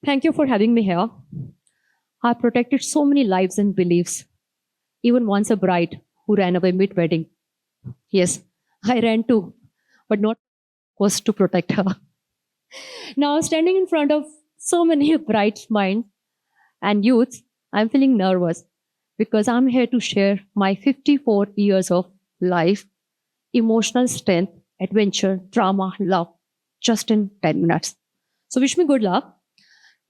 Thank you for having me here. I protected so many lives and beliefs, even once a bride who ran away mid wedding. Yes, I ran too, but not was to protect her. Now, standing in front of so many bright minds and youths, I'm feeling nervous because I'm here to share my 54 years of life, emotional strength, adventure, drama, love, just in 10 minutes. So, wish me good luck.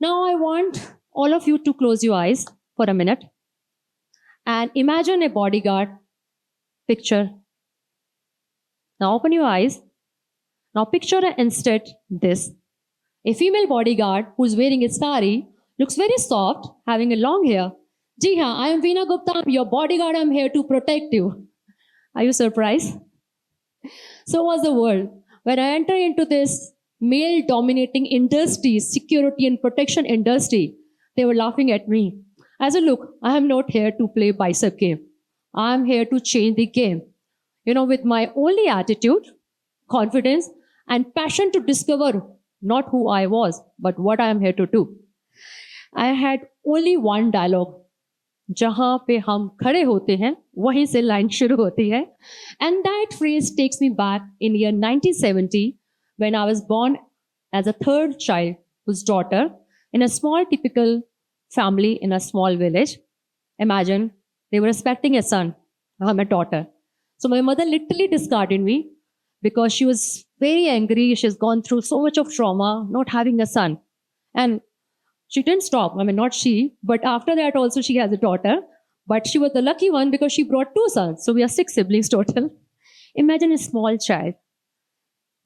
Now, I want all of you to close your eyes for a minute and imagine a bodyguard picture. Now, open your eyes. Now, picture instead this a female bodyguard who's wearing a sari, looks very soft, having a long hair. Ji haan, I am Veena Gupta, I'm your bodyguard, I'm here to protect you. Are you surprised? So was the world. When I entered into this male dominating industry, security and protection industry, they were laughing at me. I said, look, I am not here to play bicep game. I am here to change the game. With my only attitude, confidence, and passion to discover not who I was, but what I am here to do. I had only one dialogue. जहां पे हम खड़े होते हैं वहीं से line शुरू होती है and that phrase takes me back in year 1970 when I was born as a third child whose daughter in a small typical family in a small village. Imagine they were expecting a son. I'm a daughter. So my mother literally discarded me because she was very angry. She's gone through so much of trauma not having a son. And she didn't stop. I mean, not she, but after that also she has a daughter. But she was the lucky one because she brought two sons. So we are 6 siblings total. Imagine a small child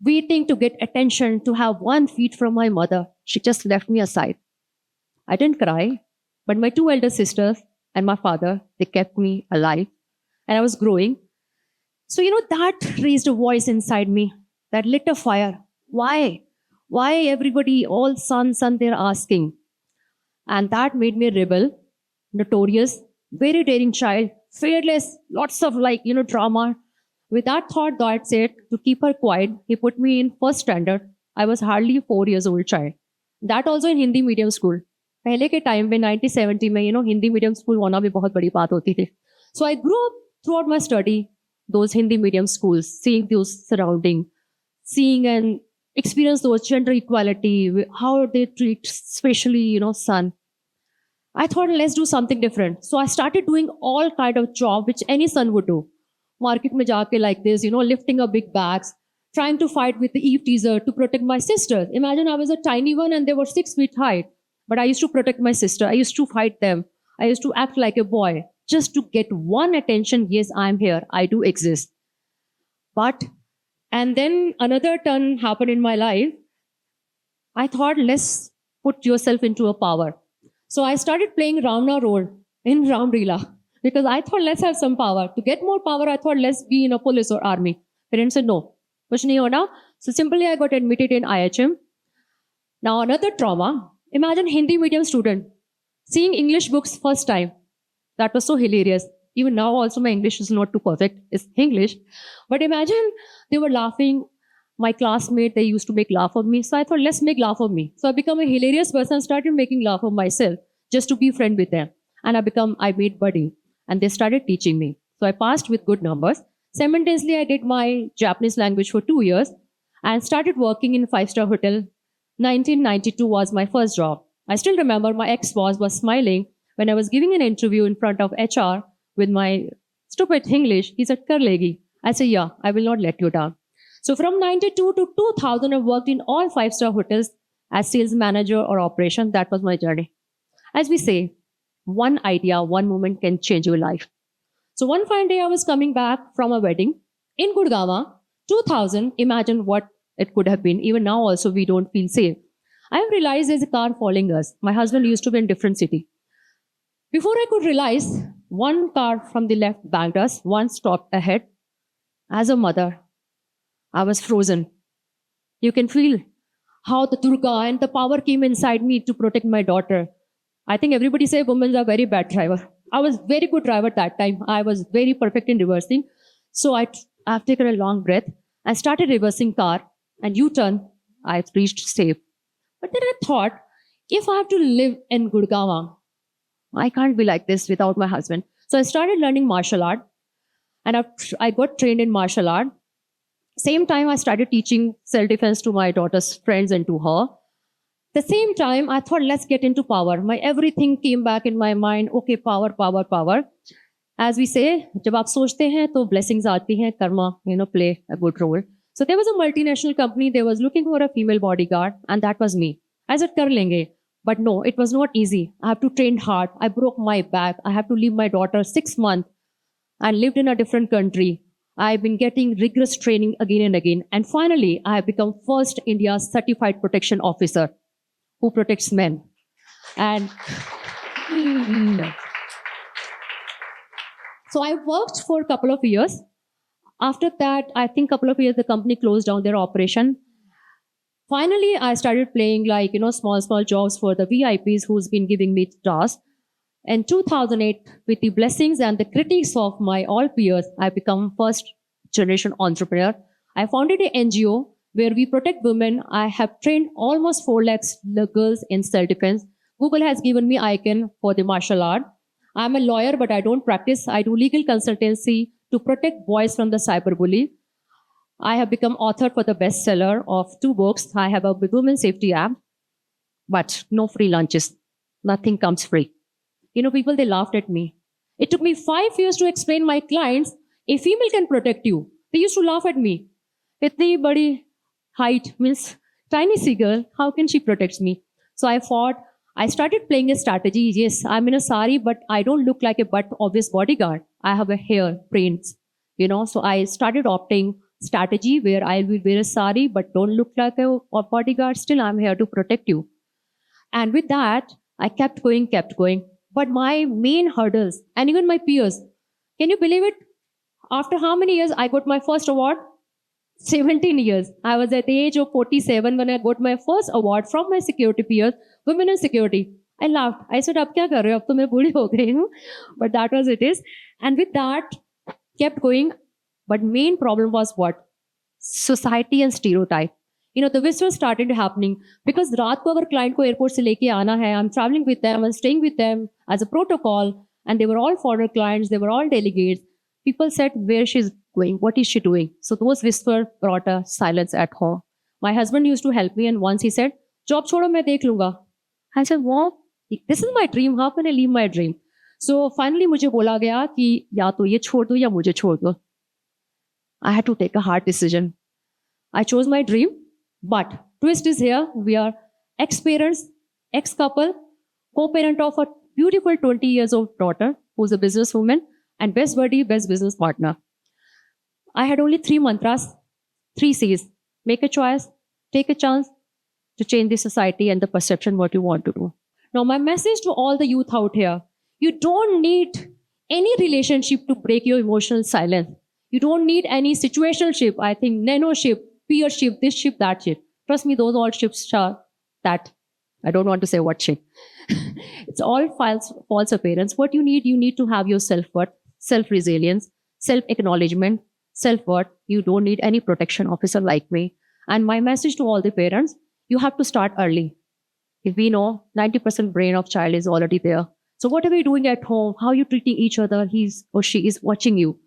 waiting to get attention, to have 1 feet from my mother. She just left me aside. I didn't cry, but my 2 elder sisters and my father, they kept me alive. And I was growing. So, that raised a voice inside me that lit a fire. Why? Why everybody, all son, they're asking? And that made me a rebel, notorious, very daring child, fearless, lots of drama. With that thought, God said to keep her quiet, He put me in first standard. I was hardly 4 years old child. That also in Hindi medium school. पहले के time में 1970 में Hindi medium school होना भी बहुत बड़ी बात होती थी. So I grew up throughout my study, those Hindi medium schools, seeing those surrounding, seeing and experience those gender equality, how they treat, especially, son. I thought, let's do something different. So I started doing all kind of job which any son would do. Market mein jaake like this, lifting up big bags, trying to fight with the Eve teaser to protect my sisters. Imagine I was a tiny one and they were 6 feet high. But I used to protect my sister. I used to fight them. I used to act like a boy just to get one attention. Yes, I'm here. I do exist. And then another turn happened in my life. I thought, let's put yourself into a power. So I started playing Ravana role in Ram Leela because I thought, let's have some power. To get more power, I thought, let's be in a police or army. Parents said, no, kuch nahi hona. So simply I got admitted in IHM. Now another trauma. Imagine Hindi medium student seeing English books first time. That was so hilarious. Even now also my English is not too perfect. It's English. But imagine they were laughing. My classmate, they used to make laugh of me. So I thought, let's make laugh of me. So I become a hilarious person, started making laugh of myself just to be friend with them. And I made buddy. And they started teaching me. So I passed with good numbers. Simultaneously, I did my Japanese language for 2 years and started working in a 5-star hotel. 1992 was my first job. I still remember my ex-boss was smiling when I was giving an interview in front of HR with my stupid English. He said, Kar legi. I said, yeah, I will not let you down. So from 92 to 2000, I worked in all 5-star hotels as sales manager or operation. That was my journey. As we say, one idea, one moment can change your life. So one fine day I was coming back from a wedding in Gurgaon, 2000. Imagine what it could have been. Even now also we don't feel safe. I have realized there's a car following us. My husband used to be in a different city. Before I could realize, one car from the left banked us, one stopped ahead. As a mother, I was frozen. You can feel how the Durga and the power came inside me to protect my daughter. I think everybody say women are very bad driver. I was very good driver that time. I was very perfect in reversing. So I've taken a long breath. I started reversing car and U-turn. I reached safe. But then I thought, If I have to live in Gurgaon, I can't be like this without my husband. So I started learning martial art, and I got trained in martial art. Same time, I started teaching self-defense to my daughter's friends and to her. The same time, I thought, let's get into power. My everything came back in my mind. Okay, power, power, power. As we say, जब आप सोचते हैं तो blessings आती हैं, karma, play a good role. So there was a multinational company. They was looking for a female bodyguard, and that was me. I said, कर लेंगे. But no, it was not easy. I have to train hard. I broke my back. I have to leave my daughter 6 months and lived in a different country. I've been getting rigorous training again and again. And finally, I have become first India's certified protection officer who protects men. And so I worked for a couple of years. After that, I think a couple of years, the company closed down their operation. Finally, I started playing small jobs for the VIPs who's been giving me tasks. In 2008, with the blessings and the critiques of my all peers, I become first generation entrepreneur. I founded an NGO where we protect women. I have trained almost 4 lakhs girls in self-defense. Google has given me icon for the martial art. I'm a lawyer, but I don't practice. I do legal consultancy to protect boys from the cyberbully. I have become author for the bestseller of 2 books. I have a women's safety app, but no free lunches. Nothing comes free. People, they laughed at me. It took me 5 years to explain my clients, a female can protect you. They used to laugh at me. Itni badi height means tiny sea girl. How can she protect me? So I fought. I started playing a strategy. Yes, I'm in a sari, but I don't look like a but obvious bodyguard. I have a hair, brains, So I started opting strategy where I will wear a sari, but don't look like a bodyguard. Still, I'm here to protect you. And with that, I kept going. But my main hurdles, and even my peers, can you believe it? After how many years I got my first award? 17 years. I was at the age of 47 when I got my first award from my security peers, women in security. I laughed. I said, "Ab kya kar rahe ho? Ab to main budi ho gayi hu." But that was it is. And with that, kept going. But main problem was what? Society and stereotype. The whisper started happening because रात को अगर client को airport से लेके आना है, I'm traveling with them, I'm staying with them as a protocol, and they were all foreign clients, they were all delegates. People said where she's going, what is she doing? So those whispers brought a silence at home. My husband used to help me, and once he said, "Job छोड़ो, मैं देख लूँगा." I said, "What? This is my dream. How can I leave my dream?" So finally मुझे बोला गया कि या तो ये छोड़ दो या मुझे छोड़ दो. I had to take a hard decision. I chose my dream. But twist is here, we are ex-parents, ex-couple, co-parent of a beautiful 20 years old daughter who's a businesswoman and best buddy, best business partner. I had only 3 mantras, 3 C's. Make a choice, take a chance to change the society and the perception what you want to do. Now my message to all the youth out here, you don't need any relationship to break your emotional silence. You don't need any situational ship. I think nano ship, peer ship, this ship, that ship. Trust me, those all ships are that. I don't want to say what ship. It's all false appearance. What you need to have your self-worth, self-resilience, self-acknowledgement, self-worth. You don't need any protection officer like me. And my message to all the parents, you have to start early. If we know 90% brain of child is already there. So what are we doing at home? How are you treating each other? He's or she is watching you.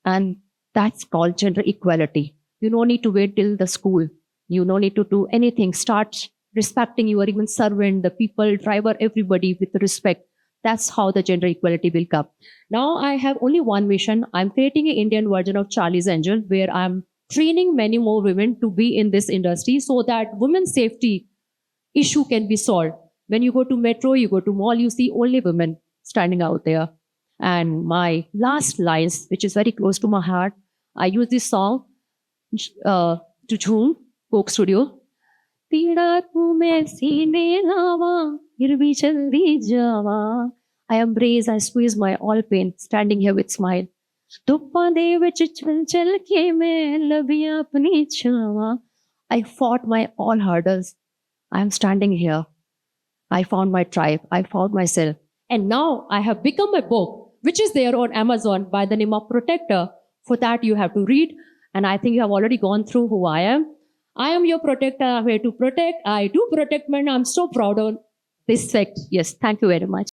And that's called gender equality. You don't need to wait till the school. You don't need to do anything. Start respecting your even servant, the people, driver, everybody with respect. That's how the gender equality will come. Now I have only one mission. I'm creating an Indian version of Charlie's Angel where I'm training many more women to be in this industry so that women's safety issue can be solved. When you go to metro, you go to mall, you see only women standing out there. And my last lines, which is very close to my heart, I use this song to Jhoom, Coke Studio. I embrace, I squeeze my all pain, standing here with smile. I fought my all hurdles. I am standing here. I found my tribe. I found myself. And now I have become a book, which is there on Amazon by the name of Protector. For that, you have to read. And I think you have already gone through who I am. I am your protector. I'm here to protect. I do protect men. I'm so proud of Respect. Yes. Thank you very much.